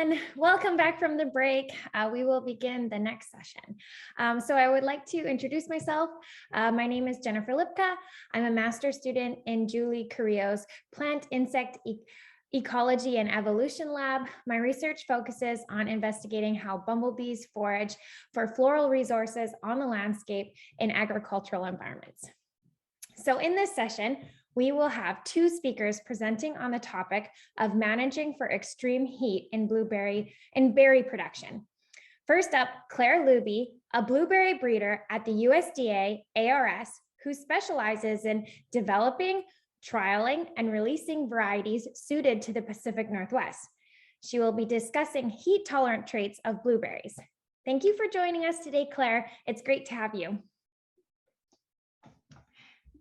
And welcome back from the break. We will begin the next session. So I would like to introduce myself. My name is Jennifer Lipka. I'm a master's student in Julie Carrillo's Plant Insect Ecology and Evolution Lab. My research focuses on investigating how bumblebees forage for floral resources on the landscape in agricultural environments. So in this session, we will have two speakers presenting on the topic of managing for extreme heat in berry production. First up, Claire Luby, a blueberry breeder at the USDA ARS, who specializes in developing, trialing, and releasing varieties suited to the Pacific Northwest. She will be discussing heat-tolerant traits of blueberries. Thank you for joining us today, Claire. It's great to have you.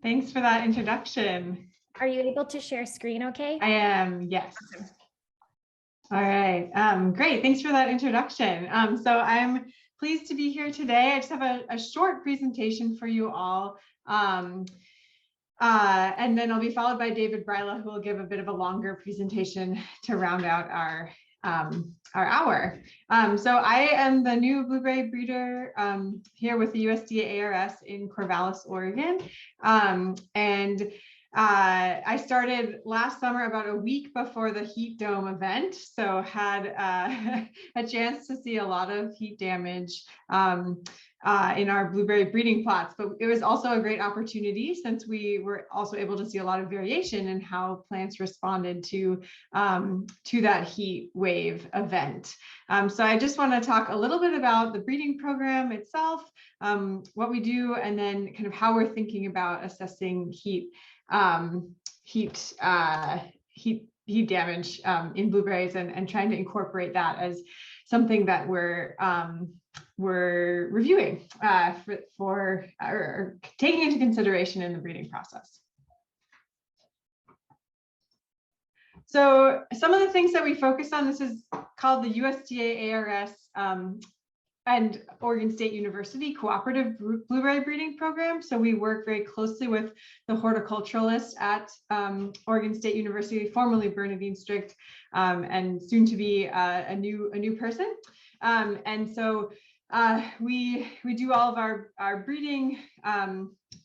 Thanks for that introduction. Are you able to share screen okay? I am, yes. Awesome. All right, great. Thanks for that introduction. So I'm pleased to be here today. I just have a short presentation for you all. And then I'll be followed by David Bryla, who will give a bit of a longer presentation to round out our hour. So I am the new blueberry breeder here with the USDA ARS in Corvallis, Oregon. I started last summer, about a week before the heat dome event. So had a chance to see a lot of heat damage in our blueberry breeding plots, but it was also a great opportunity since we were also able to see a lot of variation in how plants responded to that heat wave event. So I just want to talk a little bit about the breeding program itself, what we do, and then kind of how we're thinking about assessing heat damage in blueberries and trying to incorporate that as something that we're reviewing or taking into consideration in the breeding process. So some of the things that we focus on, this is called the USDA ARS and Oregon State University Cooperative Blueberry Breeding Program. So we work very closely with the horticulturalists at Oregon State University, formerly Bernadine Strict, and soon to be a new person. And so we do all of our breeding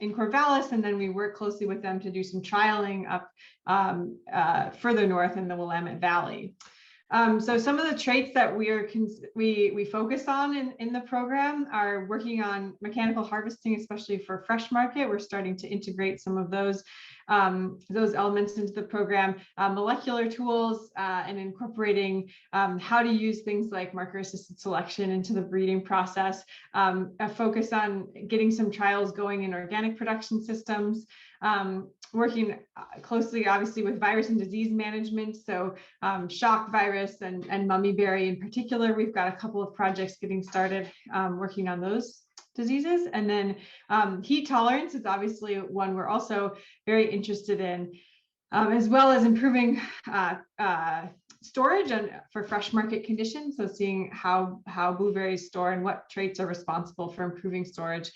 in Corvallis, and then we work closely with them to do some trialing up further north in the Willamette Valley. So some of the traits that we focus on in the program are working on mechanical harvesting, especially for fresh market. We're starting to integrate some of those elements into the program, molecular tools, and incorporating how to use things like marker-assisted selection into the breeding process, a focus on getting some trials going in organic production systems, working closely, obviously, with virus and disease management. So shock virus and mummyberry in particular, we've got a couple of projects getting started working on those diseases. And then heat tolerance is obviously one we're also very interested in, as well as improving storage and for fresh market conditions. So seeing how blueberries store and what traits are responsible for improving storage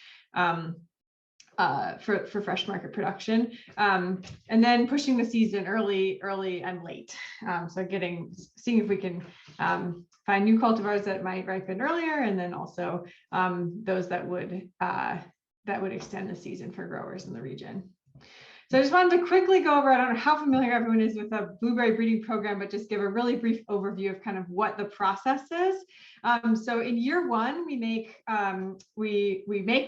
for fresh market production, and then pushing the season early and late. So seeing if we can find new cultivars that might ripen earlier, and then also those that would extend the season for growers in the region. So I just wanted to quickly go over, I don't know how familiar everyone is with the blueberry breeding program, but just give a really brief overview of kind of what the process is. So in year one, we make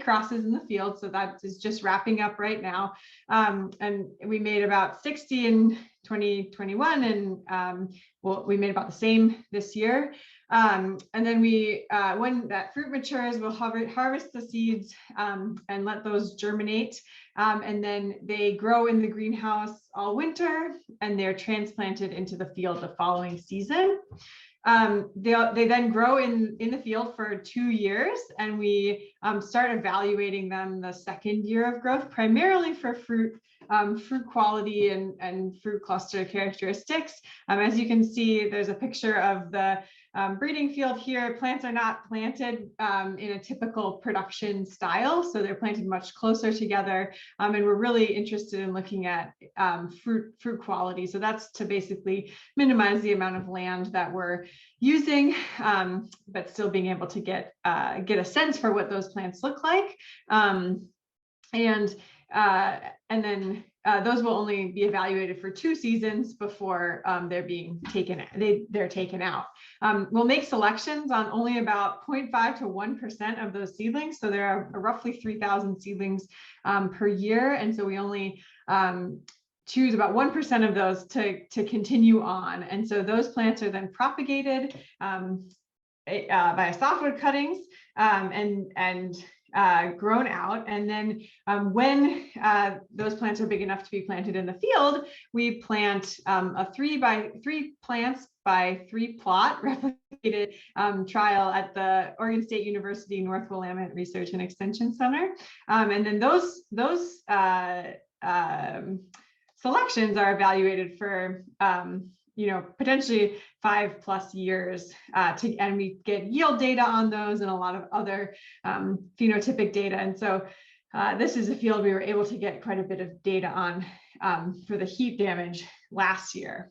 crosses in the field. So that is just wrapping up right now. And we made about 60 in 2021, and we made about the same this year. And then when that fruit matures, we'll harvest the seeds and let those germinate. And then they grow in the greenhouse all winter, and they're transplanted into the field the following season. They then grow in the field for 2 years, and we start evaluating them the second year of growth, primarily for fruit fruit quality and fruit cluster characteristics. As you can see, there's a picture of the breeding field here. Plants are not planted in a typical production style, so they're planted much closer together. And we're really interested in looking at fruit quality. So that's to basically minimize the amount of land that we're using, but still being able to get a sense for what those plants look like. And then those will only be evaluated for 2 seasons before they're taken out. We'll make selections on only about 0.5 to 1% of those seedlings. So there are roughly 3,000 seedlings per year. And so we only choose about 1% of those to continue on. And so those plants are then propagated by softwood cuttings and grown out. And then when those plants are big enough to be planted in the field, we plant a 3 by 3 plants by 3 plot replicated trial at the Oregon State University North Willamette Research and Extension Center. And then those selections are evaluated for potentially 5+ years, and we get yield data on those and a lot of other phenotypic data. And so this is a field we were able to get quite a bit of data on for the heat damage last year.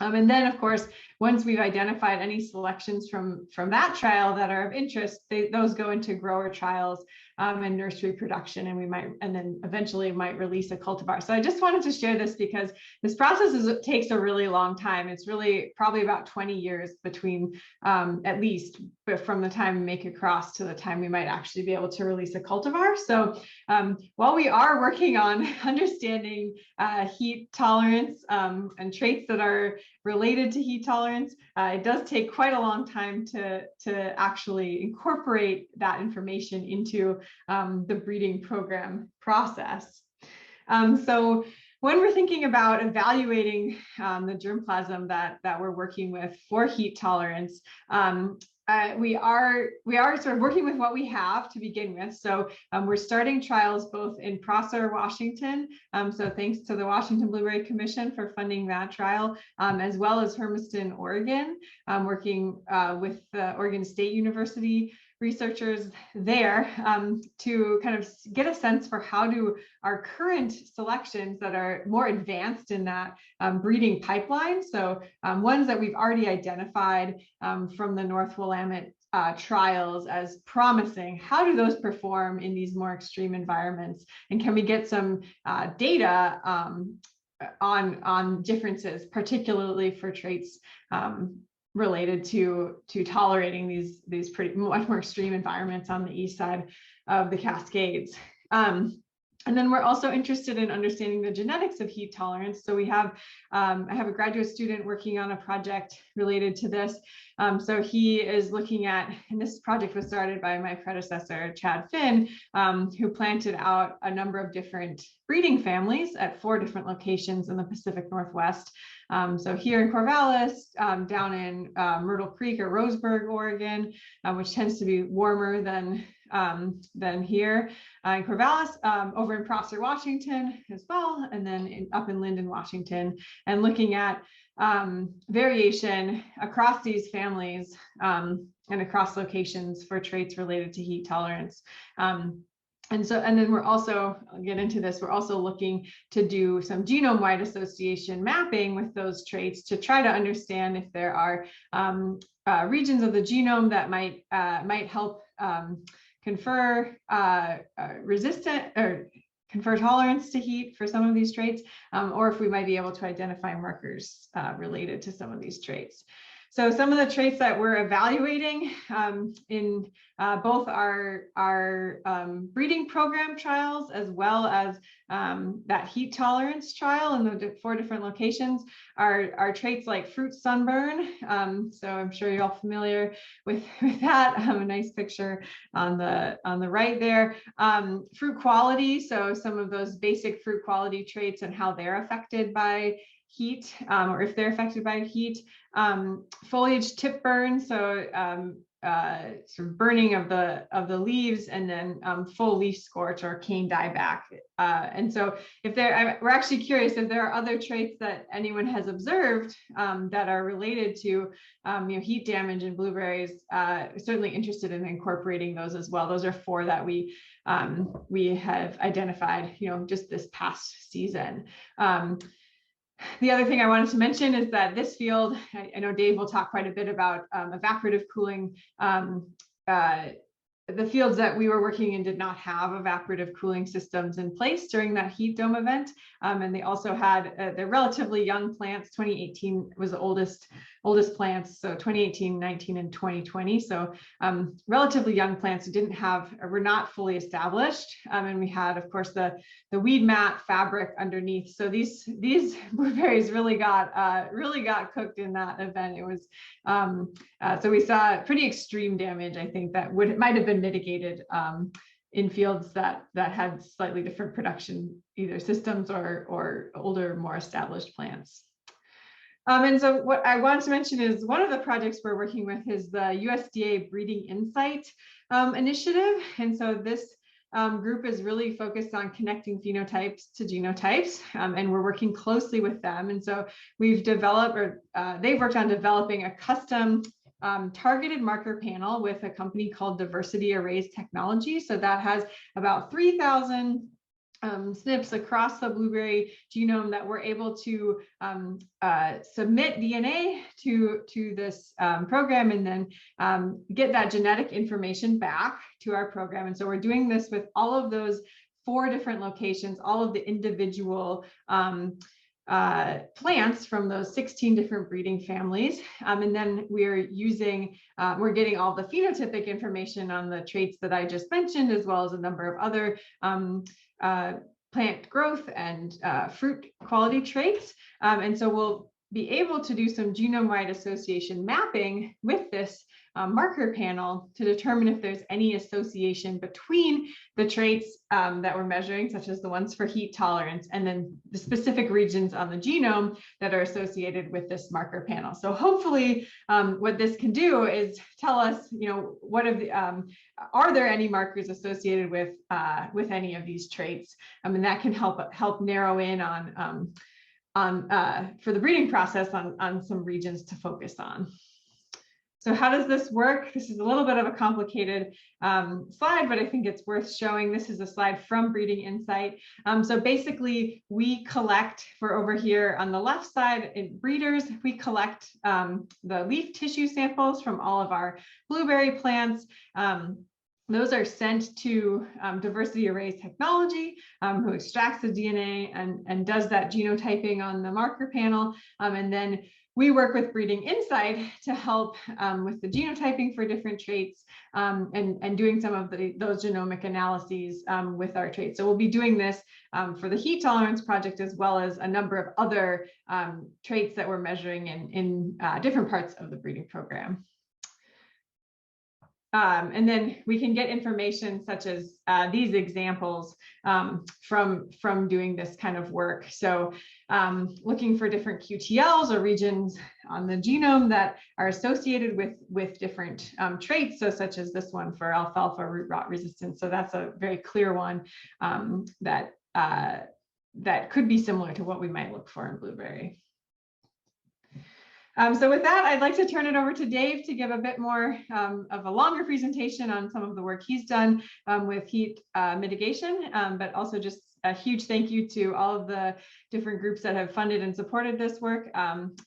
And then, of course, once we've identified any selections from that trial that are of interest, those go into grower trials and nursery production, and then eventually might release a cultivar. So I just wanted to share this because this process takes a really long time. It's really probably about 20 years between, at least, from the time we make a cross to the time we might actually be able to release a cultivar. So while we are working on understanding heat tolerance and traits that are related to heat tolerance, it does take quite a long time to actually incorporate that information into the breeding program process. So when we're thinking about evaluating the germplasm that we're working with for heat tolerance, we are sort of working with what we have to begin with. So we're starting trials both in Prosser, Washington. So thanks to the Washington Blueberry Commission for funding that trial, as well as Hermiston, Oregon, working with the Oregon State University researchers there to kind of get a sense for how do our current selections that are more advanced in that breeding pipeline, so ones that we've already identified from the North Willamette trials as promising, how do those perform in these more extreme environments? And can we get some data on differences, particularly for traits related to tolerating these pretty much more extreme environments on the east side of the Cascades. And then we're also interested in understanding the genetics of heat tolerance. So we have, I have a graduate student working on a project related to this. So he is looking at, and this project was started by my predecessor, Chad Finn, who planted out a number of different breeding families at 4 different locations in the Pacific Northwest. So here in Corvallis, down in Myrtle Creek or Roseburg, Oregon, which tends to be warmer than here in Corvallis, over in Prosser, Washington as well, and then up in Linden, Washington, and looking at variation across these families and across locations for traits related to heat tolerance. And then we're also, I'll get into this, we're also looking to do some genome-wide association mapping with those traits to try to understand if there are regions of the genome that might help confer resistant or confer tolerance to heat for some of these traits, or if we might be able to identify markers related to some of these traits. So some of the traits that we're evaluating in both our breeding program trials, as well as that heat tolerance trial in the 4 different locations, are traits like fruit sunburn. So I'm sure you're all familiar with that. A nice picture on the right there. Fruit quality, so some of those basic fruit quality traits and how they're affected by heat, or if they're affected by heat. Foliage tip burn, so sort of burning of the leaves, and then full leaf scorch or cane dieback. And so we're actually curious if there are other traits that anyone has observed that are related to heat damage in blueberries. Certainly interested in incorporating those as well. Those are 4 that we have identified, just this past season. The other thing I wanted to mention is that this field, I know Dave will talk quite a bit about evaporative cooling. The fields that we were working in did not have evaporative cooling systems in place during that heat dome event. And they also had they're relatively young plants. 2018 was the oldest plants. So 2018, 19, and 2020. So relatively young plants who were not fully established. And we had, of course, the weed mat fabric underneath. So these blueberries really got cooked in that event. It was so we saw pretty extreme damage. I think that might have been mitigated in fields that had slightly different production, either systems or older, more established plants. And so what I want to mention is one of the projects we're working with is the USDA Breeding Insight initiative. And so this group is really focused on connecting phenotypes to genotypes, and we're working closely with them. And so we've developed, or they've worked on developing a custom targeted marker panel with a company called Diversity Arrays Technology. So that has about 3,000 SNPs across the blueberry genome that we're able to submit DNA to this program, and then get that genetic information back to our program. And so we're doing this with all of those 4 different locations, all of the individual plants from those 16 different breeding families. And then we're getting all the phenotypic information on the traits that I just mentioned, as well as a number of other plant growth and fruit quality traits. And so we'll be able to do some genome-wide association mapping with this marker panel to determine if there's any association between the traits that we're measuring, such as the ones for heat tolerance, and then the specific regions on the genome that are associated with this marker panel. So hopefully what this can do is tell us, what are there any markers associated with any of these traits? And that can help narrow in on for the breeding process on some regions to focus on. So how does this work? This is a little bit of a complicated slide, but I think it's worth showing. This is a slide from Breeding Insight. So basically, we collect, for over here on the left side in breeders, we collect the leaf tissue samples from all of our blueberry plants. Those are sent to Diversity Arrays Technology, who extracts the DNA and does that genotyping on the marker panel. And then we work with Breeding Insight to help with the genotyping for different traits and doing some of those genomic analyses with our traits. So we'll be doing this for the heat tolerance project, as well as a number of other traits that we're measuring in different parts of the breeding program. And then we can get information such as these examples from doing this kind of work. So looking for different QTLs or regions on the genome that are associated with different traits, so such as this one for alfalfa root rot resistance. So that's a very clear one that could be similar to what we might look for in blueberry. So with that, I'd like to turn it over to Dave to give a bit more of a longer presentation on some of the work he's done with heat mitigation, but also just a huge thank you to all of the different groups that have funded and supported this work,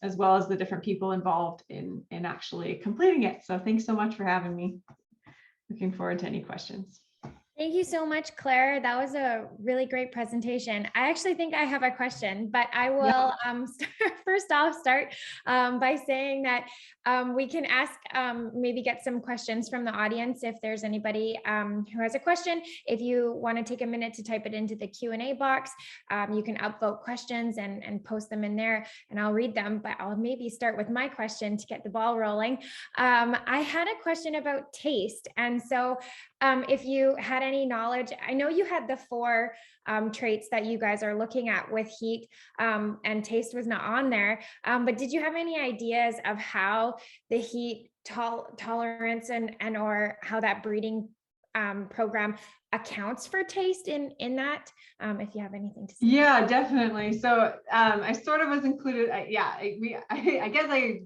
as well as the different people involved in actually completing it. So thanks so much for having me. Looking forward to any questions. Thank you so much, Claire. That was a really great presentation. I actually think I have a question, but I will start by saying that we can ask, maybe get some questions from the audience if there's anybody who has a question. If you want to take a minute to type it into the Q&A box, you can upvote questions and post them in there, and I'll read them, but I'll maybe start with my question to get the ball rolling. I had a question about taste, and so if you had any knowledge. I know you had the 4 traits that you guys are looking at with heat, and taste was not on there. But did you have any ideas of how the heat tolerance and or how that breeding program accounts for taste in that? If you have anything to say. Yeah, definitely. So I sort of was included. I guess I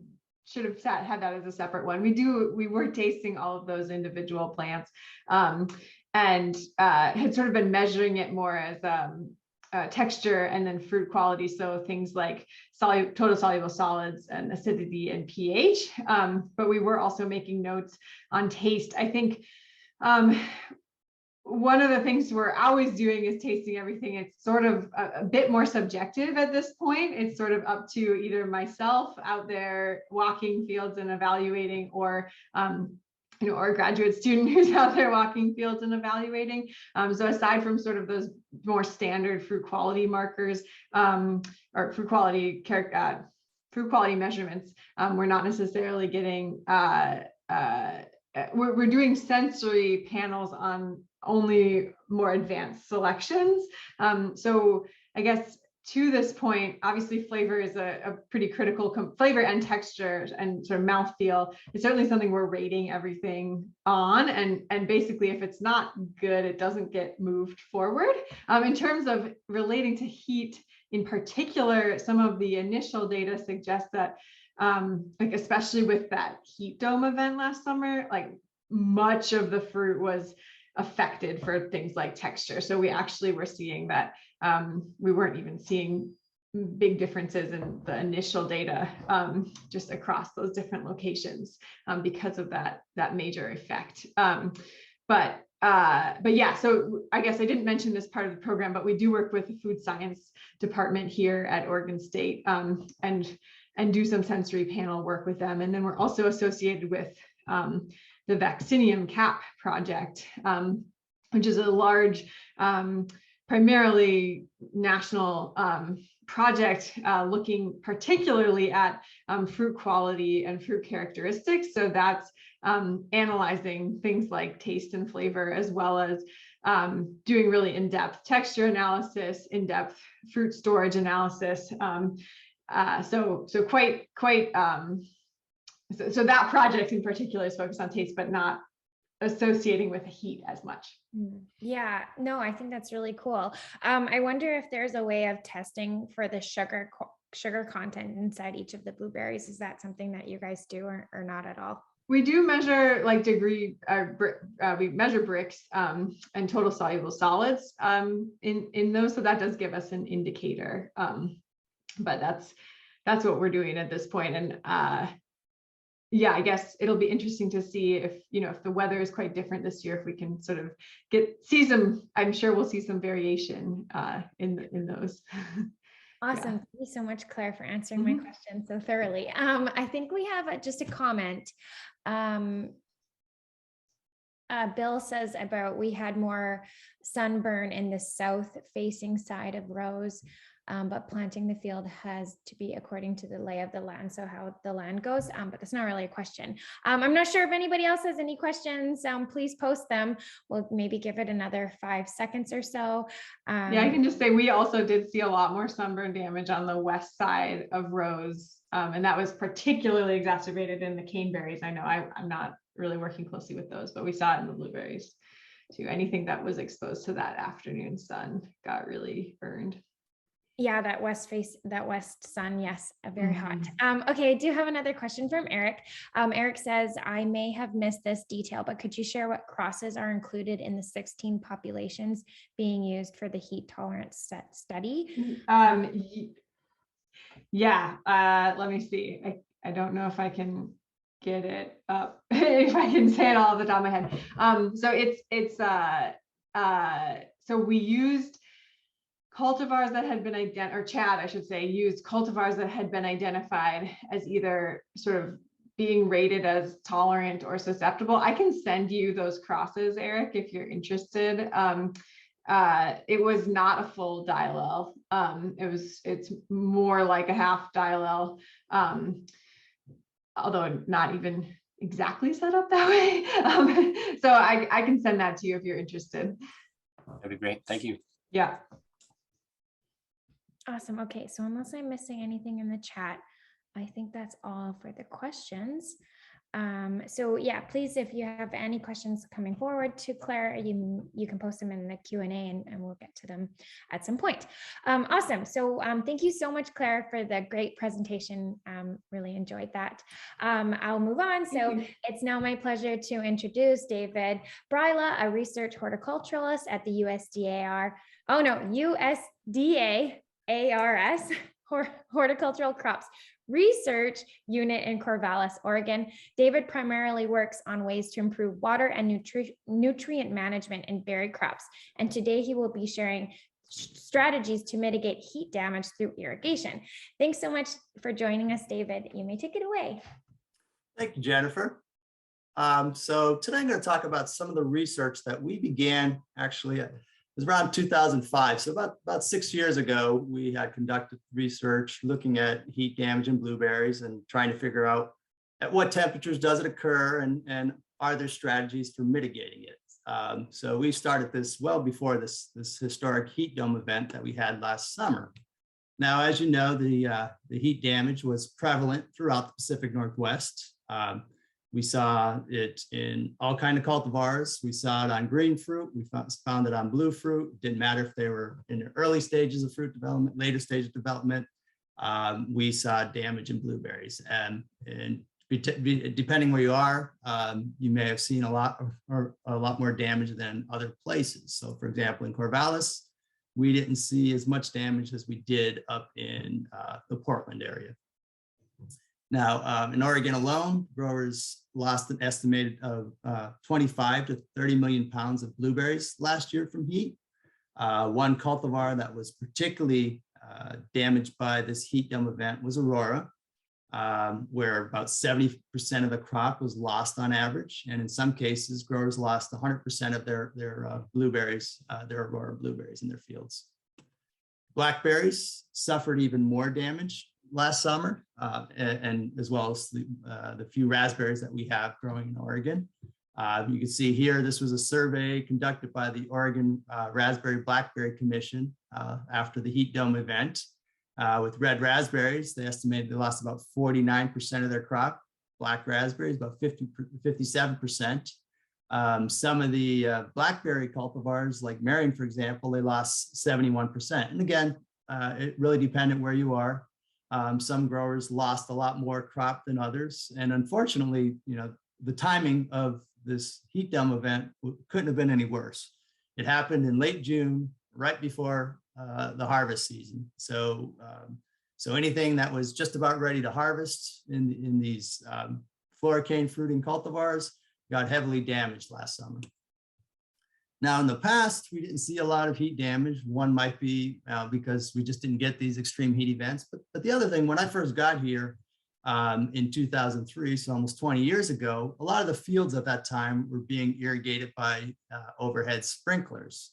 should have had that as a separate one. We were tasting all of those individual plants, and had sort of been measuring it more as texture and then fruit quality. So things like total soluble solids and acidity and pH. But we were also making notes on taste. I think one of the things we're always doing is tasting everything. It's sort of a bit more subjective at this point. It's sort of up to either myself out there walking fields and evaluating, or or a graduate student who's out there walking fields and evaluating. So aside from sort of those more standard fruit quality markers, or fruit quality measurements, we're not necessarily getting we're doing sensory panels on only more advanced selections. So I guess to this point, obviously flavor is a pretty critical flavor, and texture and sort of mouthfeel is certainly something we're rating everything on. And basically, if it's not good, it doesn't get moved forward. In terms of relating to heat in particular, some of the initial data suggests that like especially with that heat dome event last summer, like much of the fruit was affected for things like texture. So we actually were seeing that we weren't even seeing big differences in the initial data just across those different locations because of that major effect. But yeah, so I guess I didn't mention this part of the program, but we do work with the food science department here at Oregon State, and do some sensory panel work with them. And then we're also associated with the Vaccinium CAP project, which is a large, primarily national project looking particularly at fruit quality and fruit characteristics. So that's analyzing things like taste and flavor, as well as doing really in-depth texture analysis, in-depth fruit storage analysis. So that project in particular is focused on taste, but not associating with heat as much. Yeah, no, I think that's really cool. I wonder if there's a way of testing for the sugar content inside each of the blueberries. Is that something that you guys do, or not at all? We do measure like we measure Brix and total soluble solids in those, so that does give us an indicator. But that's what we're doing at this point. And yeah, I guess it'll be interesting to see if the weather is quite different this year, if we can sort of see some. I'm sure we'll see some variation in those. Awesome. Yeah. Thank you so much, Claire, for answering my question so thoroughly. I think we have just a comment. Bill says about we had more sunburn in the south facing side of rows, but planting the field has to be according to the lay of the land, so how the land goes, but that's not really a question. I'm not sure if anybody else has any questions. Please post them. We'll maybe give it another 5 seconds or so. Yeah, I can just say we also did see a lot more sunburn damage on the west side of rows, and that was particularly exacerbated in the caneberries. I know I'm not really working closely with those, but we saw it in the blueberries too. Anything that was exposed to that afternoon sun got really burned. Yeah, that west sun, yes, very hot. Okay, I do have another question from Eric. Eric says, I may have missed this detail, but could you share what crosses are included in the 16 populations being used for the heat tolerance study? Yeah, let me see. I don't know if I can get it up, if I can say it all off the top of my head. So we used cultivars that had been identified, or Chad, I should say, used cultivars that had been identified as either sort of being rated as tolerant or susceptible. I can send you those crosses, Eric, if you're interested. It was not a full diallel. It's more like a half diallel, although not even exactly set up that way. So I can send that to you if you're interested. That'd be great. Thank you. Yeah. Awesome. Okay, so unless I'm missing anything in the chat, I think that's all for the questions. So yeah, please, if you have any questions coming forward to Claire, you can post them in the Q&A and we'll get to them at some point. Awesome. So thank you so much, Claire, for the great presentation. Really enjoyed that. I'll move on. So it's now my pleasure to introduce David Bryla, a research horticulturalist at the USDA ARS Horticultural Crops Research Unit in Corvallis, Oregon. David primarily works on ways to improve water and nutrient management in berry crops. And today he will be sharing strategies to mitigate heat damage through irrigation. Thanks so much for joining us, David. You may take it away. Thank you, Jennifer. So today I'm going to talk about some of the research that we began actually. It was around 2005. So about 6 years ago, we had conducted research looking at heat damage in blueberries and trying to figure out at what temperatures does it occur and are there strategies for mitigating it. So we started this well before this historic heat dome event that we had last summer. Now, as you know, the heat damage was prevalent throughout the Pacific Northwest. We saw it in all kinds of cultivars. We saw it on green fruit. We found it on blue fruit. It didn't matter if they were in the early stages of fruit development, later stage of development. We saw damage in blueberries. And depending where you are, you may have seen a lot more damage than other places. So for example, in Corvallis, we didn't see as much damage as we did up in the Portland area. Now, in Oregon alone, growers lost an estimated of 25 to 30 million pounds of blueberries last year from heat. One cultivar that was particularly damaged by this heat dome event was Aurora, where about 70% of the crop was lost on average. And in some cases, growers lost 100% of their blueberries, their Aurora blueberries in their fields. Blackberries suffered even more damage last summer, and as well as the few raspberries that we have growing in Oregon. You can see here, this was a survey conducted by the Oregon Raspberry Blackberry Commission after the heat dome event. With red raspberries, they estimated they lost about 49% of their crop. Black raspberries, about 57%. Some of the blackberry cultivars, like Marion, for example, they lost 71%. And again, it really depended where you are. Some growers lost a lot more crop than others. And unfortunately, the timing of this heat dome event couldn't have been any worse. It happened in late June, right before the harvest season. So anything that was just about ready to harvest in these floricane fruiting cultivars got heavily damaged last summer. Now, in the past, we didn't see a lot of heat damage. One might be because we just didn't get these extreme heat events. But the other thing, when I first got here in 2003, so almost 20 years ago, a lot of the fields at that time were being irrigated by overhead sprinklers.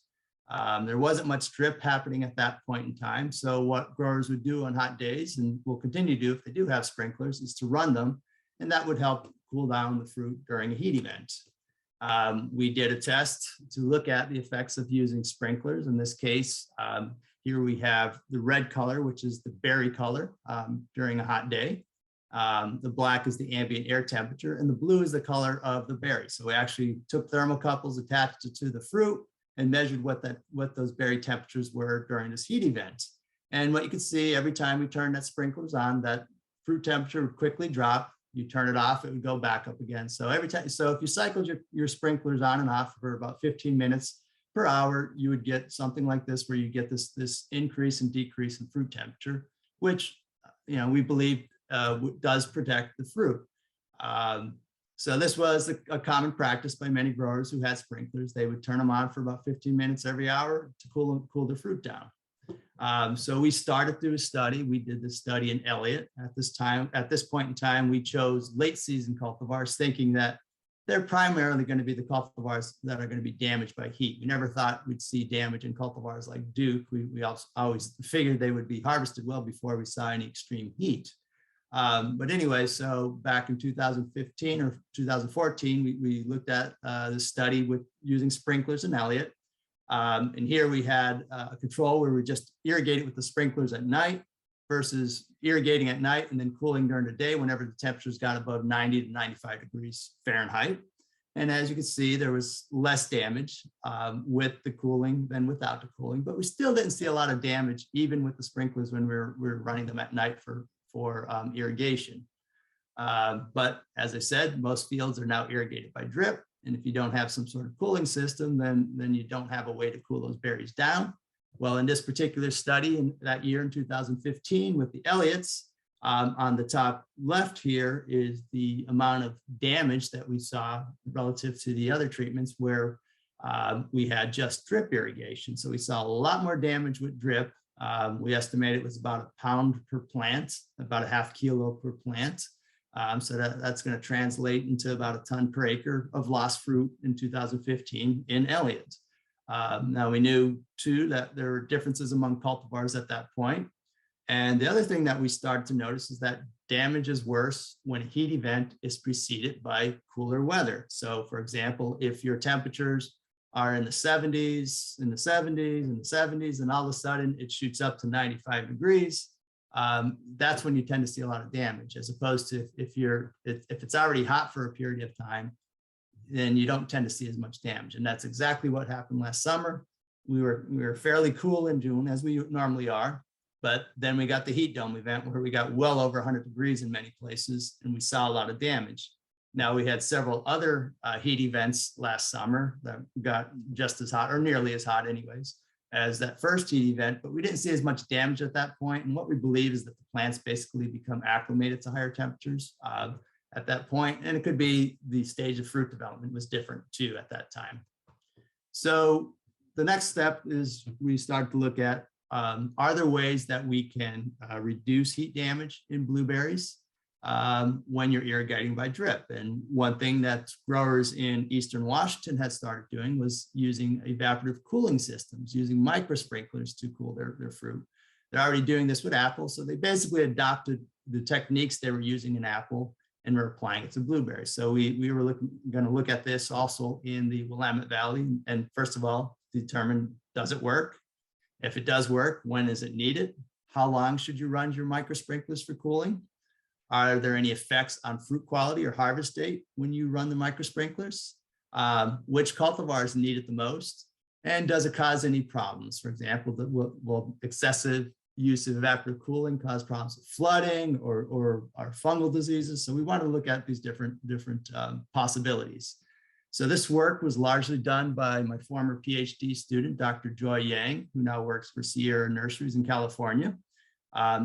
There wasn't much drip happening at that point in time. So what growers would do on hot days, and will continue to do if they do have sprinklers, is to run them. And that would help cool down the fruit during a heat event. We did a test to look at the effects of using sprinklers. In this case, here we have the red color, which is the berry color during a hot day. The black is the ambient air temperature, and the blue is the color of the berry. So we actually took thermocouples, attached it to the fruit, and measured what those berry temperatures were during this heat event. And what you can see, every time we turned that sprinklers on, that fruit temperature would quickly drop. You turn it off, it would go back up again. So every time, so if you cycled your sprinklers on and off for about 15 minutes per hour, you would get something like this, where you get this increase and decrease in fruit temperature, which we believe does protect the fruit. So this was a common practice by many growers who had sprinklers. They would turn them on for about 15 minutes every hour to cool the fruit down. So we started through a study. We did this study in Elliott. At this point in time, we chose late season cultivars, thinking that they're primarily going to be the cultivars that are going to be damaged by heat. We never thought we'd see damage in cultivars like Duke. We always figured they would be harvested well before we saw any extreme heat. But anyway, so back in 2015 or 2014, we looked at the study with using sprinklers in Elliott. And here we had a control where we just irrigated with the sprinklers at night versus irrigating at night and then cooling during the day whenever the temperatures got above 90 to 95 degrees Fahrenheit. And as you can see, there was less damage with the cooling than without the cooling, but we still didn't see a lot of damage even with the sprinklers when we were running them at night for irrigation. But as I said, most fields are now irrigated by drip. And if you don't have some sort of cooling system, then you don't have a way to cool those berries down. Well, in this particular study in that year in 2015 with the Elliots, on the top left here is the amount of damage that we saw relative to the other treatments where we had just drip irrigation. So we saw a lot more damage with drip. We estimate it was about a pound per plant, about a ½ kilo per plant. So that's going to translate into about a ton per acre of lost fruit in 2015 in Elliott. Now we knew too that there were differences among cultivars at that point. And the other thing that we started to notice is that damage is worse when a heat event is preceded by cooler weather. So for example, if your temperatures are in the 70s, in the 70s, and all of a sudden it shoots up to 95 degrees, that's when you tend to see a lot of damage, as opposed to if it's already hot for a period of time, then you don't tend to see as much damage. And that's exactly what happened last summer. We were fairly cool in June, as we normally are, but then we got the heat dome event where we got well over 100 degrees in many places, and we saw a lot of damage. Now we had several other heat events last summer that got just as hot, or nearly as hot anyways, as that first heat event, but we didn't see as much damage at that point. And what we believe is that the plants basically become acclimated to higher temperatures at that point. And it could be the stage of fruit development was different too at that time. So the next step is we start to look at, are there ways that we can reduce heat damage in blueberries when you're irrigating by drip? And one thing that growers in Eastern Washington had started doing was using evaporative cooling systems, using micro sprinklers to cool their fruit. They're already doing this with apples. So they basically adopted the techniques they were using in apple and were applying it to blueberries. So we were going to look at this also in the Willamette Valley. And first of all, determine, does it work? If it does work, when is it needed? How long should you run your micro sprinklers for cooling? Are there any effects on fruit quality or harvest date when you run the micro sprinklers? Which cultivars need it the most? And does it cause any problems? For example, will excessive use of evaporative cooling cause problems with flooding or fungal diseases? So we want to look at these different possibilities. So this work was largely done by my former PhD student, Dr. Joy Yang, who now works for Sierra Nurseries in California.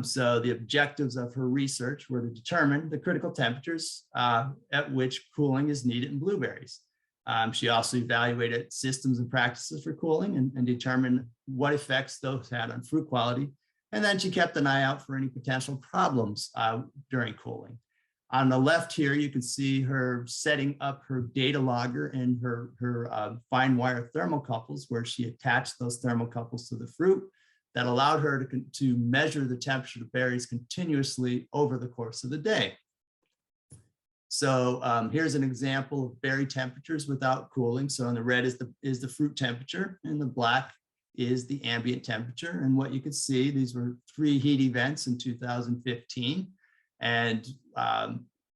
So the objectives of her research were to determine the critical temperatures at which cooling is needed in blueberries. She also evaluated systems and practices for cooling and determined what effects those had on fruit quality. And then she kept an eye out for any potential problems during cooling. On the left here, you can see her setting up her data logger and her fine wire thermocouples, where she attached those thermocouples to the fruit that allowed her to measure the temperature of berries continuously over the course of the day. So here's an example of berry temperatures without cooling. So in the red is the fruit temperature, and the black is the ambient temperature. And what you can see, these were 3 heat events in 2015. And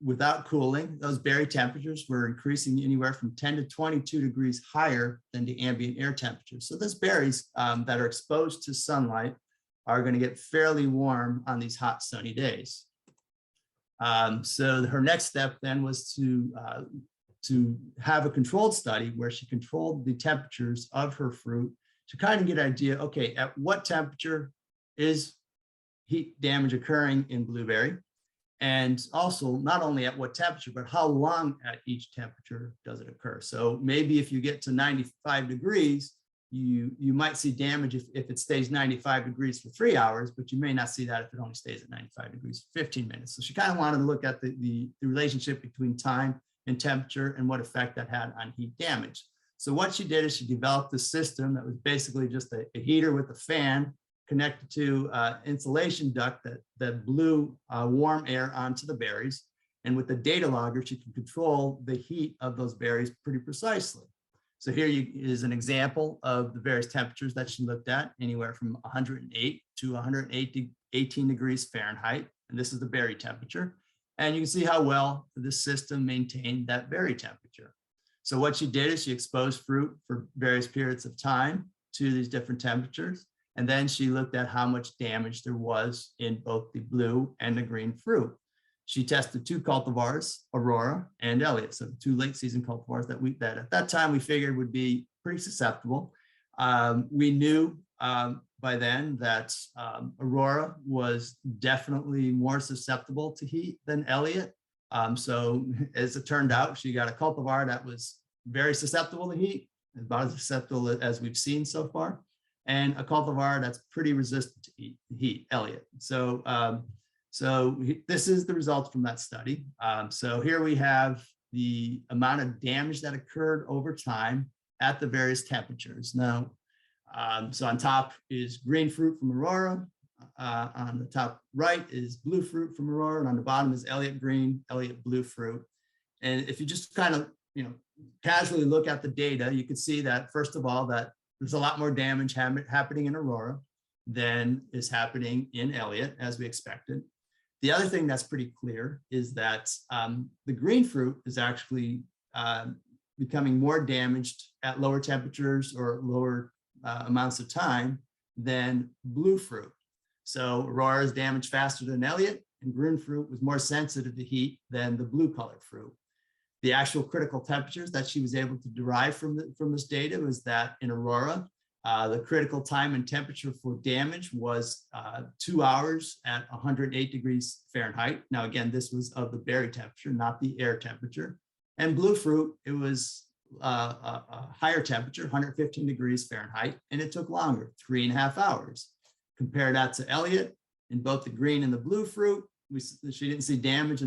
without cooling, those berry temperatures were increasing anywhere from 10 to 22 degrees higher than the ambient air temperature. So those berries that are exposed to sunlight are going to get fairly warm on these hot, sunny days. So her next step then was to have a controlled study where she controlled the temperatures of her fruit to kind of get an idea, okay, at what temperature is heat damage occurring in blueberry? And also not only at what temperature, but how long at each temperature does it occur? So maybe if you get to 95 degrees, you might see damage if it stays 95 degrees for 3 hours, but you may not see that if it only stays at 95 degrees for 15 minutes. So she kind of wanted to look at the relationship between time and temperature and what effect that had on heat damage. So what she did is she developed a system that was basically just a heater with a fan connected to insulation duct that blew warm air onto the berries. And with the data logger, she can control the heat of those berries pretty precisely. So here is an example of the various temperatures that she looked at, anywhere from 108 to 118 degrees Fahrenheit. And this is the berry temperature. And you can see how well this system maintained that berry temperature. So what she did is she exposed fruit for various periods of time to these different temperatures. And then she looked at how much damage there was in both the blue and the green fruit. She tested two cultivars, Aurora and Elliott, so the two late season cultivars that at that time we figured would be pretty susceptible. We knew by then that Aurora was definitely more susceptible to heat than Elliott. So as it turned out, she got a cultivar that was very susceptible to heat, about as susceptible as we've seen so far, and a cultivar that's pretty resistant to heat, Elliott. So this is the results from that study. So here we have the amount of damage that occurred over time at the various temperatures. Now, so on top is green fruit from Aurora. On the top right is blue fruit from Aurora, and on the bottom is Elliott green, Elliott blue fruit. And if you just kind of, casually look at the data, you can see that, first of all, that there's a lot more damage happening in Aurora than is happening in Elliott, as we expected. The other thing that's pretty clear is that the green fruit is actually becoming more damaged at lower temperatures or lower amounts of time than blue fruit. So Aurora is damaged faster than Elliott, and green fruit was more sensitive to heat than the blue colored fruit. The actual critical temperatures that she was able to derive from this data was that in Aurora, the critical time and temperature for damage was 2 hours at 108 degrees Fahrenheit. Now, again, this was of the berry temperature, not the air temperature. And blue fruit, it was a higher temperature, 115 degrees Fahrenheit, and it took longer, 3.5 hours. Compare that to Elliott, in both the green and the blue fruit, she didn't see damage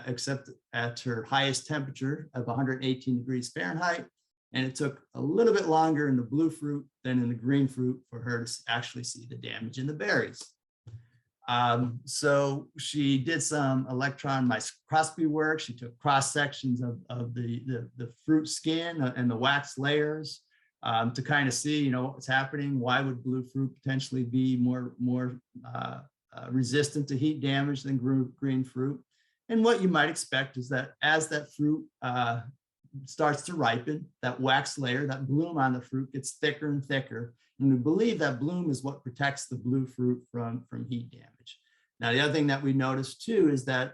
except at her highest temperature of 118 degrees Fahrenheit. And it took a little bit longer in the blue fruit than in the green fruit for her to actually see the damage in the berries. So she did some electron microscopy work. She took cross sections of the fruit skin and the wax layers to kind of see, what's happening. Why would blue fruit potentially be more resistant to heat damage than green fruit? And what you might expect is that as that fruit starts to ripen, that wax layer, that bloom on the fruit gets thicker and thicker. And we believe that bloom is what protects the blue fruit from heat damage. Now, the other thing that we noticed too is that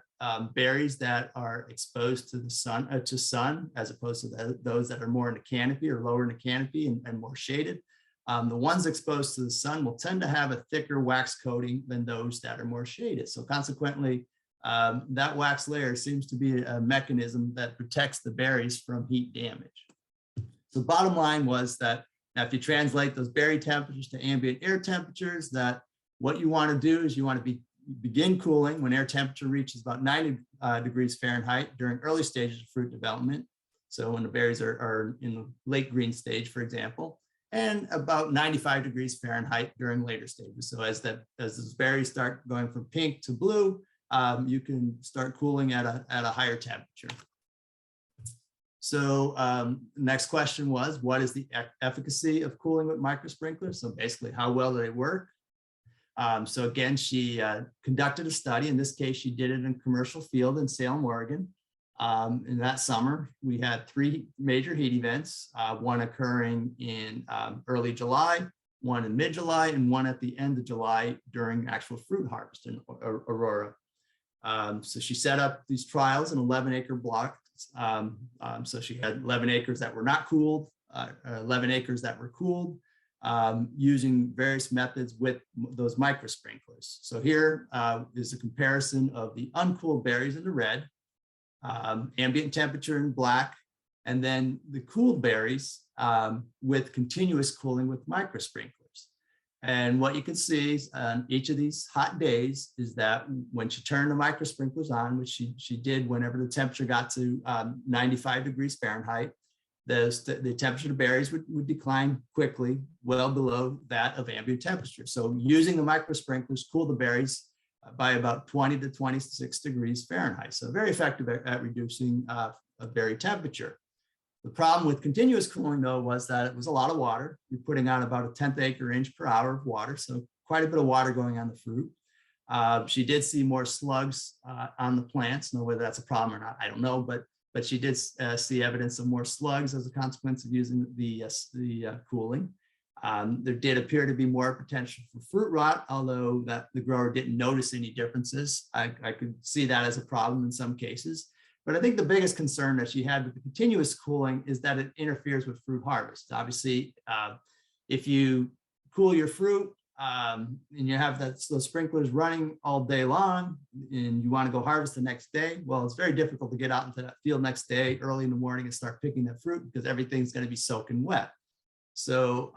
berries that are exposed to the sun, as opposed to those that are more in the canopy or lower in the canopy and more shaded, the ones exposed to the sun will tend to have a thicker wax coating than those that are more shaded. So consequently, that wax layer seems to be a mechanism that protects the berries from heat damage. So bottom line was that now if you translate those berry temperatures to ambient air temperatures, that what you want to do is you want to begin cooling when air temperature reaches about 90 degrees Fahrenheit during early stages of fruit development. So when the berries are in the late green stage, for example, and about 95 degrees Fahrenheit during later stages. So as those berries start going from pink to blue, you can start cooling at a higher temperature. So next question was, what is the efficacy of cooling with microsprinklers? So basically, how well do they work? So again, she conducted a study. In this case, she did it in a commercial field in Salem, Oregon. In that summer, we had 3 major heat events, one occurring in early July, one in mid-July, and one at the end of July during actual fruit harvest in Aurora. So she set up these trials in 11-acre blocks. So she had 11 acres that were not cooled, 11 acres that were cooled, using various methods with those microsprinklers. So here is a comparison of the uncooled berries in the red, ambient temperature in black, and then the cooled berries with continuous cooling with microsprinklers. And what you can see on each of these hot days is that when she turned the microsprinklers on, which she did whenever the temperature got to 95 degrees Fahrenheit, the temperature of the berries would decline quickly, well below that of ambient temperature. So using the micro sprinklers cool the berries by about 20 to 26 degrees Fahrenheit. So very effective at reducing a berry temperature. The problem with continuous cooling, though, was that it was a lot of water. You're putting on about a 1/10 acre inch per hour of water, so quite a bit of water going on the fruit. She did see more slugs on the plants. Know whether that's a problem or not, I don't know, but she did see evidence of more slugs as a consequence of using the cooling. There did appear to be more potential for fruit rot, although that the grower didn't notice any differences. I could see that as a problem in some cases. But I think the biggest concern that she had with the continuous cooling is that it interferes with fruit harvest. Obviously, if you cool your fruit and you have those sprinklers running all day long and you want to go harvest the next day, well, it's very difficult to get out into that field next day early in the morning and start picking that fruit because everything's going to be soaking wet. So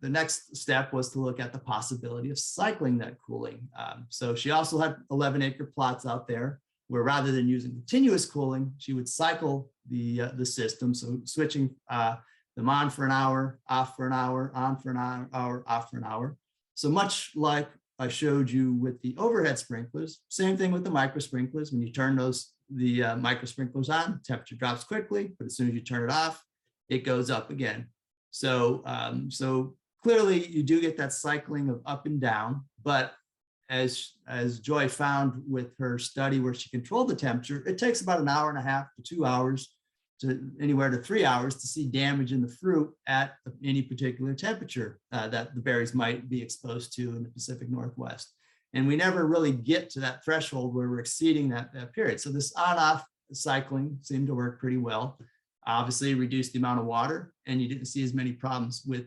the next step was to look at the possibility of cycling that cooling. So she also had 11-acre plots out there where rather than using continuous cooling, she would cycle the system. So switching them on for an hour, off for an hour, on for an hour, off for an hour. So much like I showed you with the overhead sprinklers, same thing with the micro sprinklers. When you turn the micro sprinklers on, temperature drops quickly, but as soon as you turn it off, it goes up again. So, so clearly you do get that cycling of up and down, but as Joy found with her study where she controlled the temperature, it takes about 1.5 hours to 2 hours to anywhere to 3 hours to see damage in the fruit at any particular temperature that the berries might be exposed to in the Pacific Northwest. And we never really get to that threshold where we're exceeding that period. So this on-off cycling seemed to work pretty well. Obviously reduced the amount of water, and you didn't see as many problems with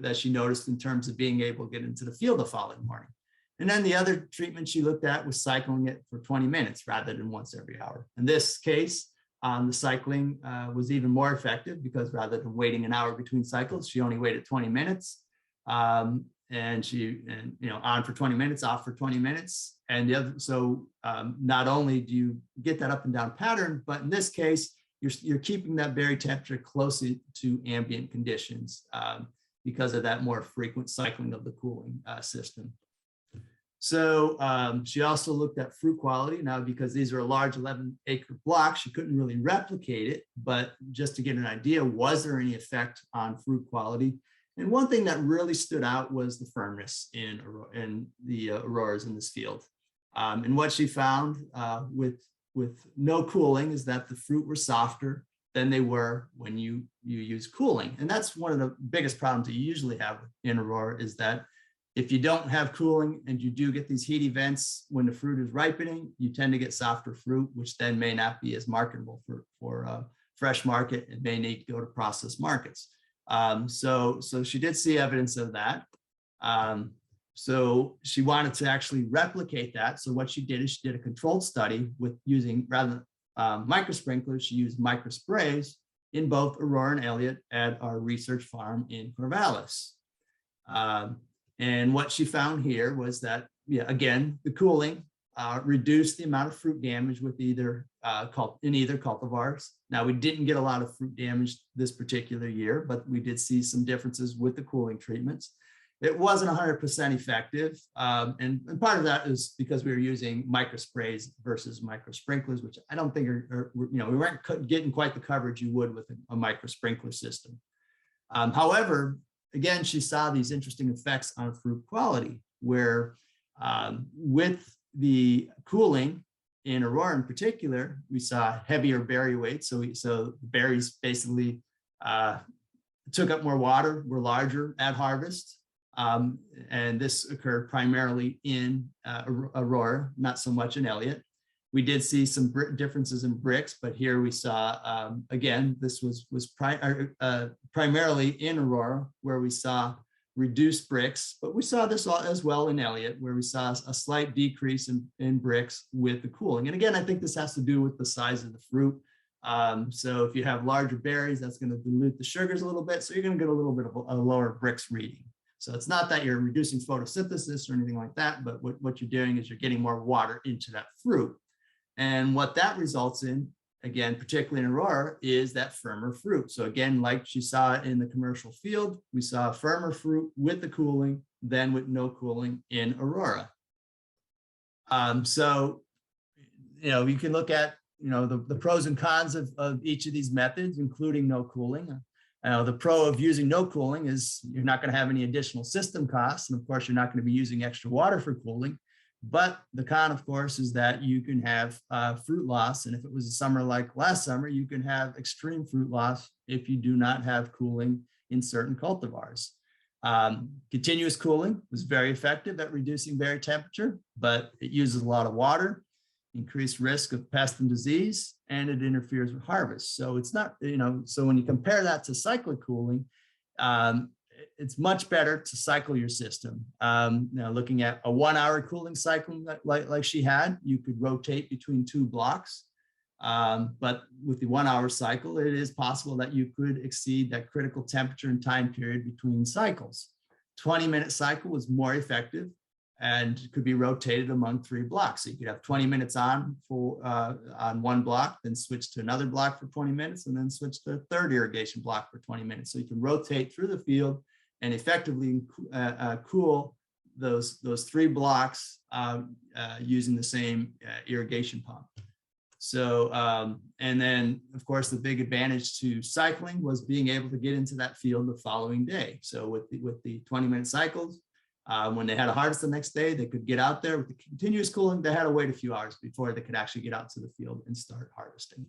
as she noticed in terms of being able to get into the field the following morning. And then the other treatment she looked at was cycling it for 20 minutes rather than once every hour. In this case, the cycling was even more effective because rather than waiting an hour between cycles, she only waited 20 minutes. And on for 20 minutes, off for 20 minutes. And the other, so not only do you get that up and down pattern, but in this case, you're keeping that berry temperature closer to ambient conditions because of that more frequent cycling of the cooling system. So she also looked at fruit quality. Now, because these are a large 11-acre block, she couldn't really replicate it, but just to get an idea, was there any effect on fruit quality? And one thing that really stood out was the firmness in the auroras in this field. And what she found with no cooling is that the fruit were softer than they were when you use cooling. And that's one of the biggest problems that you usually have in aurora is that if you don't have cooling and you do get these heat events when the fruit is ripening, you tend to get softer fruit, which then may not be as marketable for fresh market and may need to go to processed markets. So she did see evidence of that. So she wanted to actually replicate that. So what she did is she did a controlled study with using, rather than micro sprinklers, she used micro sprays in both Aurora and Elliott at our research farm in Corvallis. And what she found here was that, again, the cooling reduced the amount of fruit damage with either cultivars. Now, we didn't get a lot of fruit damage this particular year, but we did see some differences with the cooling treatments. It wasn't 100% effective. And part of that is because we were using micro sprays versus micro sprinklers, which I don't think we weren't getting quite the coverage you would with a micro sprinkler system. However, again, she saw these interesting effects on fruit quality where with the cooling in Aurora in particular, we saw heavier berry weight. So the berries basically took up more water, were larger at harvest. And this occurred primarily in Aurora, not so much in Elliott. We did see some differences in bricks, but here we saw, again, this was primarily in Aurora, where we saw reduced bricks, but we saw this as well in Elliott, where we saw a slight decrease in bricks with the cooling. And again, I think this has to do with the size of the fruit. So if you have larger berries, that's going to dilute the sugars a little bit. So you're going to get a little bit of a lower bricks reading. So it's not that you're reducing photosynthesis or anything like that, but what you're doing is you're getting more water into that fruit. And what that results in again, particularly in Aurora, is that firmer fruit. So again, like she saw in the commercial field, we saw firmer fruit with the cooling than with no cooling in Aurora. So, you can look at, the pros and cons of each of these methods, including no cooling. The pro of using no cooling is you're not going to have any additional system costs. And of course, you're not going to be using extra water for cooling. But the con, of course, is that you can have fruit loss. And if it was a summer like last summer, you can have extreme fruit loss if you do not have cooling in certain cultivars. Continuous cooling was very effective at reducing berry temperature, but it uses a lot of water, increased risk of pest and disease, and it interferes with harvest. So it's not, so when you compare that to cyclic cooling, it's much better to cycle your system. Now looking at a 1 hour cooling cycle like she had, you could rotate between 2 blocks. But with the 1 hour cycle, it is possible that you could exceed that critical temperature and time period between cycles. 20-minute cycle was more effective and could be rotated among 3 blocks. So you could have 20 minutes on 1 block, then switch to another block for 20 minutes, and then switch to a third irrigation block for 20 minutes. So you can rotate through the field and effectively cool those 3 blocks using the same irrigation pump. So, and then of course, the big advantage to cycling was being able to get into that field the following day. So with the 20-minute cycles, when they had a harvest the next day, they could get out there. With the continuous cooling, they had to wait a few hours before they could actually get out to the field and start harvesting.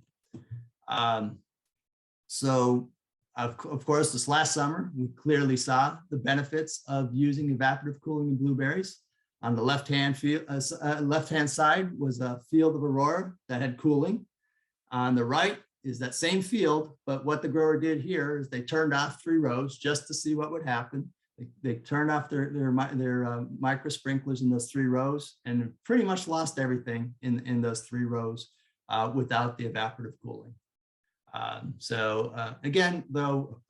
So of course, this last summer, we clearly saw the benefits of using evaporative cooling in blueberries. On the left-hand side was a field of Aurora that had cooling. On the right is that same field, but what the grower did here is they turned off 3 rows just to see what would happen. They turned off their micro sprinklers in those 3 rows and pretty much lost everything in those 3 rows without the evaporative cooling. Again, though,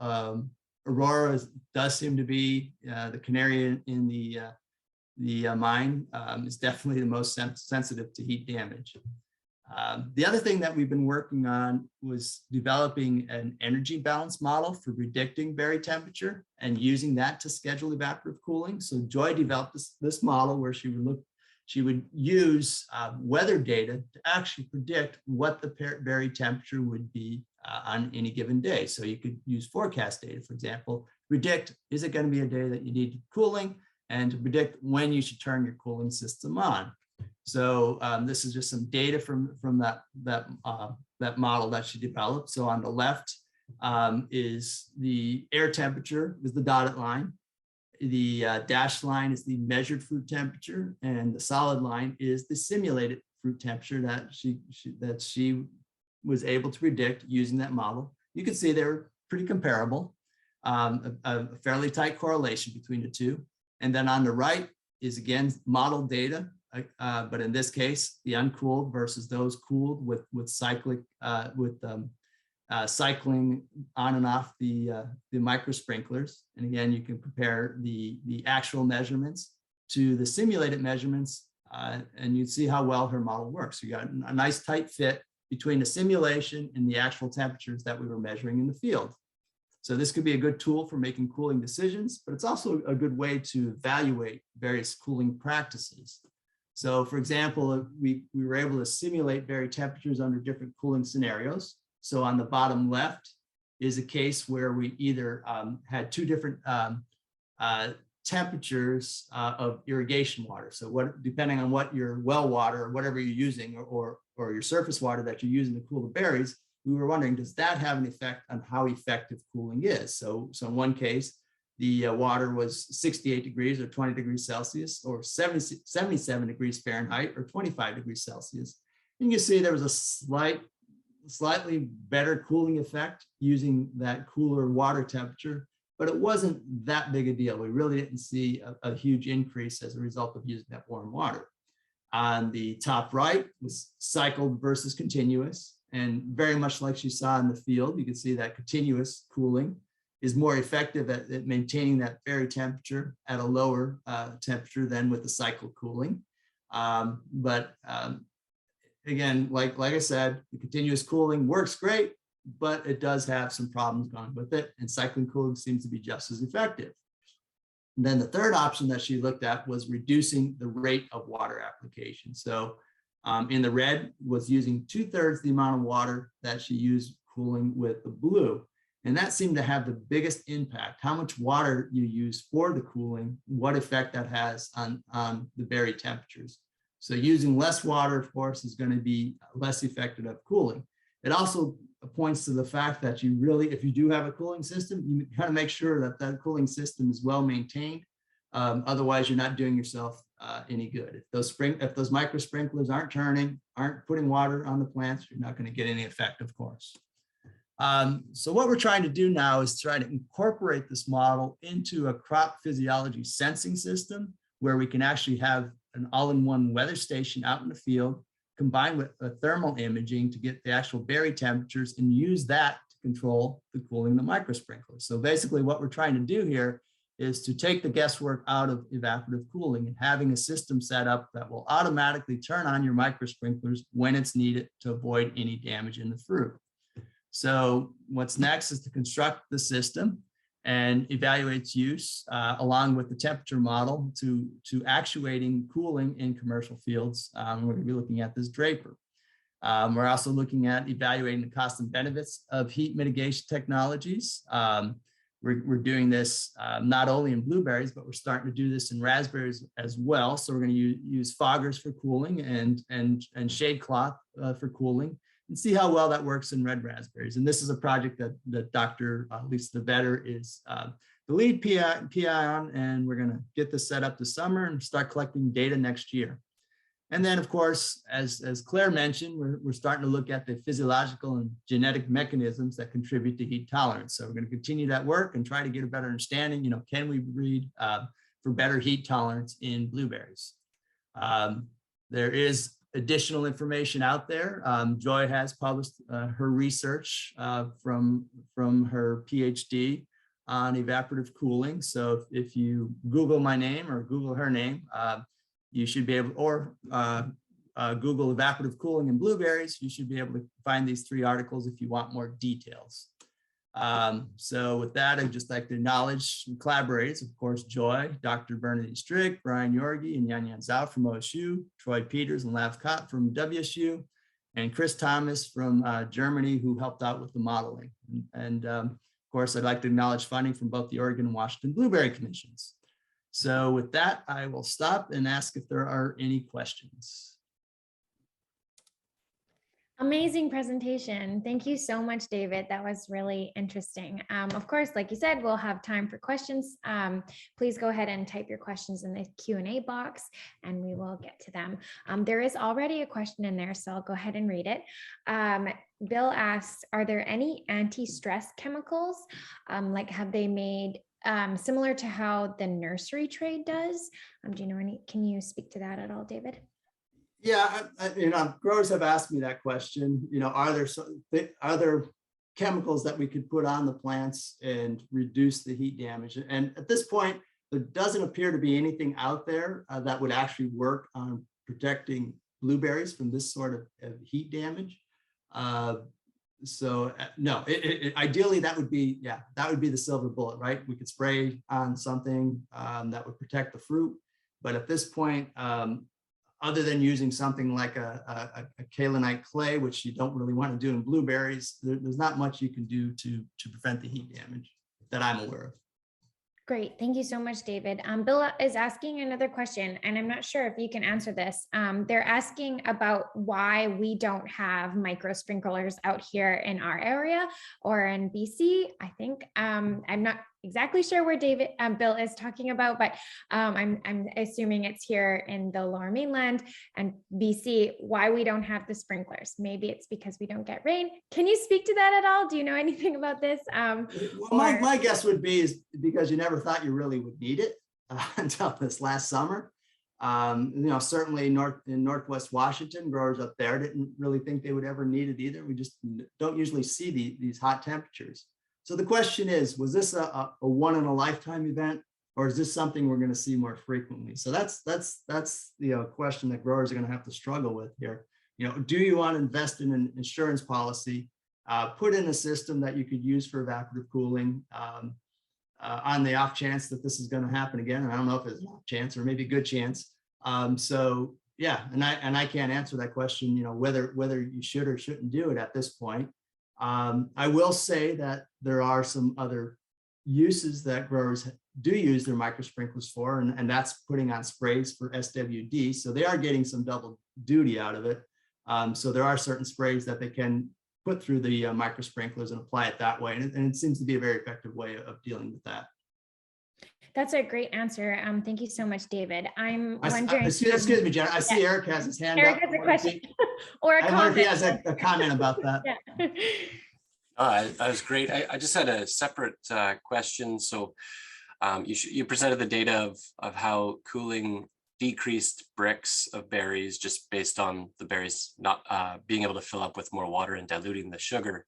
Aurora does seem to be the canary in the mine, is definitely the most sensitive to heat damage. The other thing that we've been working on was developing an energy balance model for predicting berry temperature and using that to schedule evaporative cooling. So Joy developed this model where she would use weather data to actually predict what the berry temperature would be on any given day. So you could use forecast data, for example, predict, is it going to be a day that you need cooling, and to predict when you should turn your cooling system on. So this is just some data from that model that she developed. So on the left is the air temperature, is the dotted line. The dashed line is the measured fruit temperature, and the solid line is the simulated fruit temperature that she was able to predict using that model. You can see they're pretty comparable, a fairly tight correlation between the two. And then on the right is again model data, but in this case, the uncooled versus those cooled with cyclic cycling on and off the micro sprinklers. And again, you can compare the actual measurements to the simulated measurements, and you'd see how well her model works. You got a nice tight fit between the simulation and the actual temperatures that we were measuring in the field. So this could be a good tool for making cooling decisions, but it's also a good way to evaluate various cooling practices. So for example, we were able to simulate berry temperatures under different cooling scenarios. So on the bottom left is a case where we either had 2 different temperatures of irrigation water. So depending on what your well water or whatever you're using, or your surface water that you're using to cool the berries, we were wondering, does that have an effect on how effective cooling is? So in one case, the water was 68 degrees or 20 degrees Celsius, or 77 degrees Fahrenheit or 25 degrees Celsius. And you see there was a slightly better cooling effect using that cooler water temperature, but it wasn't that big a deal. We really didn't see a huge increase as a result of using that warm water. On the top right was cycled versus continuous. And very much like she saw in the field, you can see that continuous cooling is more effective at maintaining that berry temperature at a lower temperature than with the cycle cooling. again, like I said, the continuous cooling works great, but it does have some problems going with it, and cycling cooling seems to be just as effective. And then the third option that she looked at was reducing the rate of water application. So in the red was using 2/3 the amount of water that she used cooling with the blue. And that seemed to have the biggest impact. How much water you use for the cooling, what effect that has on the berry temperatures. So using less water, of course, is going to be less effective at cooling. It also points to the fact that you really, if you do have a cooling system, you kind of make sure that that cooling system is well maintained. Otherwise, you're not doing yourself any good. If those micro sprinklers aren't turning, aren't putting water on the plants, you're not going to get any effect, of course. So what we're trying to do now is try to incorporate this model into a crop physiology sensing system where we can actually have an all-in-one weather station out in the field combined with a thermal imaging to get the actual berry temperatures and use that to control the cooling of the micro sprinklers. So basically what we're trying to do here is to take the guesswork out of evaporative cooling and having a system set up that will automatically turn on your micro sprinklers when it's needed to avoid any damage in the fruit. So what's next is to construct the system and evaluate its use along with the temperature model to actuating cooling in commercial fields. We're going to be looking at this draper. We're also looking at evaluating the cost and benefits of heat mitigation technologies. We're doing this not only in blueberries, but we're starting to do this in raspberries as well. So we're going to use foggers for cooling and shade cloth for cooling, and see how well that works in red raspberries. And this is a project that Dr. Lisa DeVetter is the lead PI on, and we're gonna get this set up this summer and start collecting data next year. And then of course, as Claire mentioned, we're starting to look at the physiological and genetic mechanisms that contribute to heat tolerance. So we're gonna continue that work and try to get a better understanding, can we breed for better heat tolerance in blueberries? There is additional information out there. Joy has published her research from her PhD on evaporative cooling. So if you Google my name or Google her name, you should be able, or Google evaporative cooling in blueberries, you should be able to find these 3 articles if you want more details. So with that, I'd just like to acknowledge some collaborators, of course, Joy, Dr. Bernadine Strick, Brian Yorgi, and Yan Zhao from OSU, Troy Peters and Lav Kott from WSU, and Chris Thomas from Germany, who helped out with the modeling. And of course, I'd like to acknowledge funding from both the Oregon and Washington Blueberry Commissions. So with that, I will stop and ask if there are any questions. Amazing presentation. Thank you so much, David. That was really interesting. Of course, like you said, we'll have time for questions. Please go ahead and type your questions in the Q&A box and we will get to them. There is already a question in there, so I'll go ahead and read it. Bill asks, are there any anti-stress chemicals? Like have they made similar to how the nursery trade does? Do you know any, can you speak to that at all, David? Yeah, growers have asked me that question. Are there chemicals that we could put on the plants and reduce the heat damage? And at this point, there doesn't appear to be anything out there that would actually work on protecting blueberries from this sort of heat damage. So no, ideally that would be the silver bullet, right? We could spray on something that would protect the fruit, but at this point, other than using something like a kaolinite clay, which you don't really want to do in blueberries, there's not much you can do to prevent the heat damage that I'm aware of. Great. Thank you so much, David. Bill is asking another question, and I'm not sure if you can answer this. They're asking about why we don't have micro sprinklers out here in our area or in BC. I think I'm not exactly sure where Bill is talking about, but I'm assuming it's here in the Lower Mainland and BC, why we don't have the sprinklers. Maybe it's because we don't get rain. Can you speak to that at all? Do you know anything about this? Well, my guess would be is because you never thought you really would need it until this last summer. Certainly in Northwest Washington, growers up there didn't really think they would ever need it either. We just don't usually see these hot temperatures. So the question is, was this a one in a lifetime event, or is this something we're going to see more frequently? So that's the question that growers are going to have to struggle with here. do you want to invest in an insurance policy, put in a system that you could use for evaporative cooling on the off chance that this is going to happen again. And I don't know if it's an off chance or maybe a good chance. So yeah, and I can't answer that question, whether you should or shouldn't do it at this point. I will say that there are some other uses that growers do use their micro sprinklers for, and that's putting on sprays for SWD. So they are getting some double duty out of it. So there are certain sprays that they can put through the micro sprinklers and apply it that way. And it seems to be a very effective way of dealing with that. That's a great answer. Thank you so much, David. I'm wondering. Excuse me, Jen. I see Eric has his hand Eric up. has a question or a I comment. wonder if he has a comment about that. Yeah. That was great. I just had a separate question. So you presented the data of how cooling decreased bricks of berries just based on the berries not being able to fill up with more water and diluting the sugar.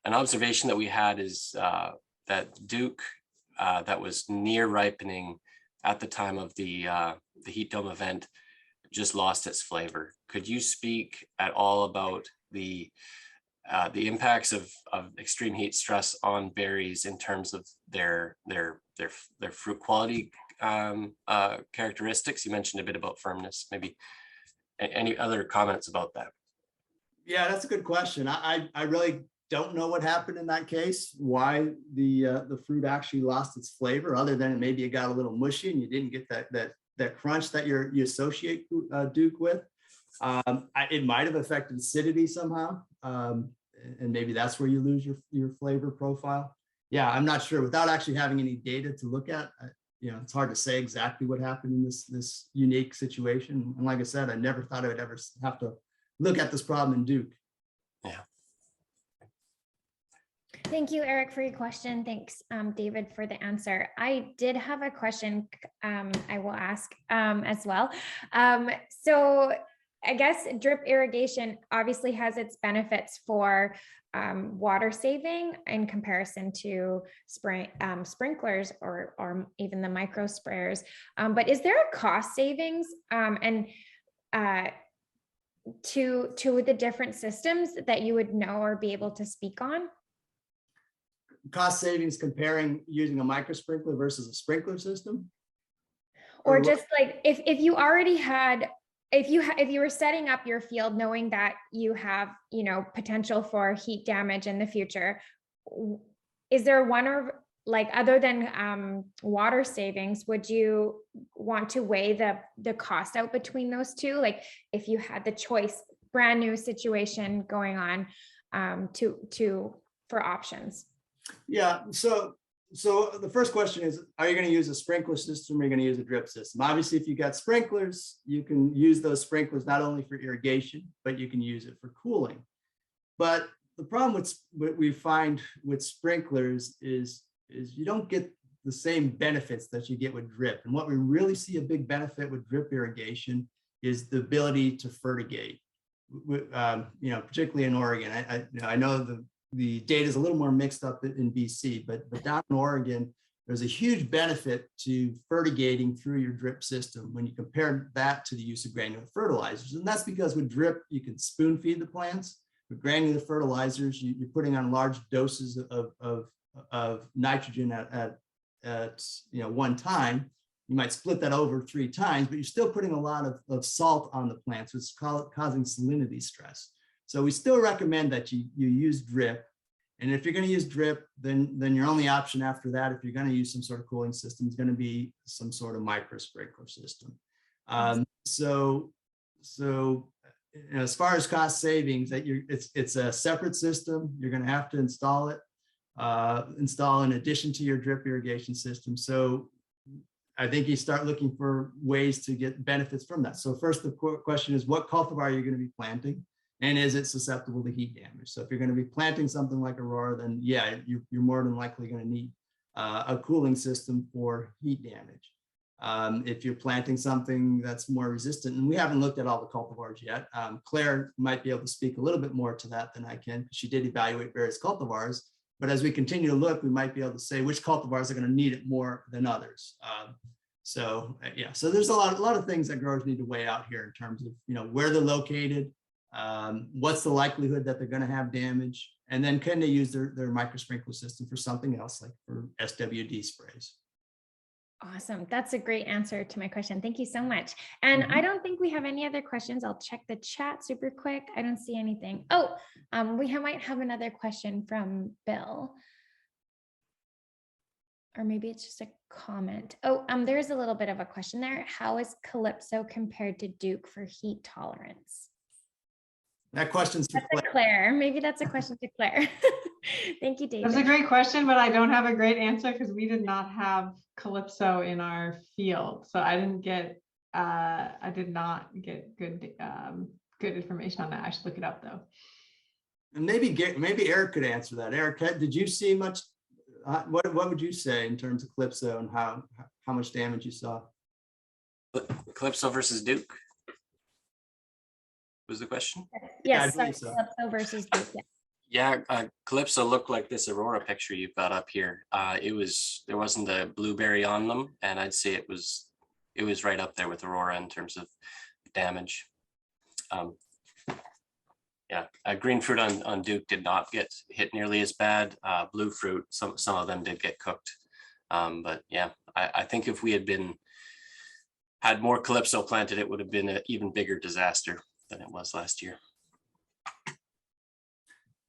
An observation that we had is that Duke that was near ripening at the time of the heat dome event just lost its flavor. Could you speak at all about the impacts of extreme heat stress on berries in terms of their fruit quality characteristics? You mentioned a bit about firmness. Maybe any other comments about that? Yeah, that's a good question. I really don't know what happened in that case, why the fruit actually lost its flavor, other than maybe it got a little mushy and you didn't get that crunch that you associate Duke with. It might have affected acidity somehow, and maybe that's where you lose your flavor profile. Yeah, I'm not sure. Without actually having any data to look at, it's hard to say exactly what happened in this unique situation. And like I said, I never thought I would ever have to look at this problem in Duke. Yeah. Thank you, Eric, for your question. Thanks, David, for the answer. I did have a question I will ask as well. So I guess drip irrigation obviously has its benefits for water saving in comparison to sprinklers or even the micro sprayers. But is there a cost savings to the different systems that you would know or be able to speak on? Cost savings comparing using a micro sprinkler versus a sprinkler system? Or just like if you already had, if you were setting up your field knowing that you have, potential for heat damage in the future, is there one or like other than water savings, would you want to weigh the cost out between those two? Like if you had the choice, brand new situation going on for options? Yeah, so the first question is, are you going to use a sprinkler system or are you going to use a drip system? Obviously, if you got sprinklers, you can use those sprinklers not only for irrigation, but you can use it for cooling. But the problem with what we find with sprinklers is you don't get the same benefits that you get with drip. And what we really see a big benefit with drip irrigation is the ability to fertigate. Particularly in Oregon. I know the data is a little more mixed up in BC, but down in Oregon, there's a huge benefit to fertigating through your drip system when you compare that to the use of granular fertilizers. And that's because with drip, you can spoon feed the plants. With granular fertilizers, you're putting on large doses of nitrogen at one time. You might split that over 3 times, but you're still putting a lot of salt on the plants, which is causing salinity stress. So we still recommend that you use drip. And if you're going to use drip, then your only option after that, if you're going to use some sort of cooling system, is going to be some sort of micro sprinkler system. So as far as cost savings, it's a separate system. You're going to have to install it, install in addition to your drip irrigation system. So I think you start looking for ways to get benefits from that. So first, the question is, what cultivar are you going to be planting? And is it susceptible to heat damage? So if you're going to be planting something like Aurora, then yeah, you're more than likely going to need a cooling system for heat damage. If you're planting something that's more resistant, and we haven't looked at all the cultivars yet, Claire might be able to speak a little bit more to that than I can, because she did evaluate various cultivars. But as we continue to look, we might be able to say which cultivars are going to need it more than others. So there's a lot of things that growers need to weigh out here in terms of where they're located, What's the likelihood that they're going to have damage? And then can they use their micro sprinkler system for something else, like for SWD sprays? Awesome. That's a great answer to my question. Thank you so much. And I don't think we have any other questions. I'll check the chat super quick. I don't see anything. Oh, might have another question from Bill. Or maybe it's just a comment. Oh, there's a little bit of a question there. How is Calypso compared to Duke for heat tolerance? That question's for That's Claire. Maybe that's a question to Claire. Thank you, David. That's a great question, but I don't have a great answer because we did not have Calypso in our field. So I did not get good information on that. I should look it up though. And maybe Eric could answer that. Eric, did you see much? What would you say in terms of Calypso and how much damage you saw? Calypso versus Duke was the question? Yes, Yeah, so. Calypso versus Duke. Yeah, Calypso looked like this Aurora picture you've got up here. There wasn't a blueberry on them, and I'd say it was right up there with Aurora in terms of damage. Yeah, green fruit on Duke did not get hit nearly as bad. Blue fruit, some of them did get cooked. But yeah, I think if we had more Calypso planted, it would have been an even bigger disaster than it was last year.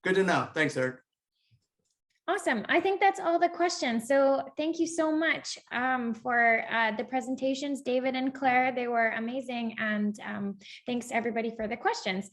Good to know. Thanks, Eric. Awesome. I think that's all the questions. So thank you so much for the presentations, David and Claire. They were amazing. And thanks everybody for the questions.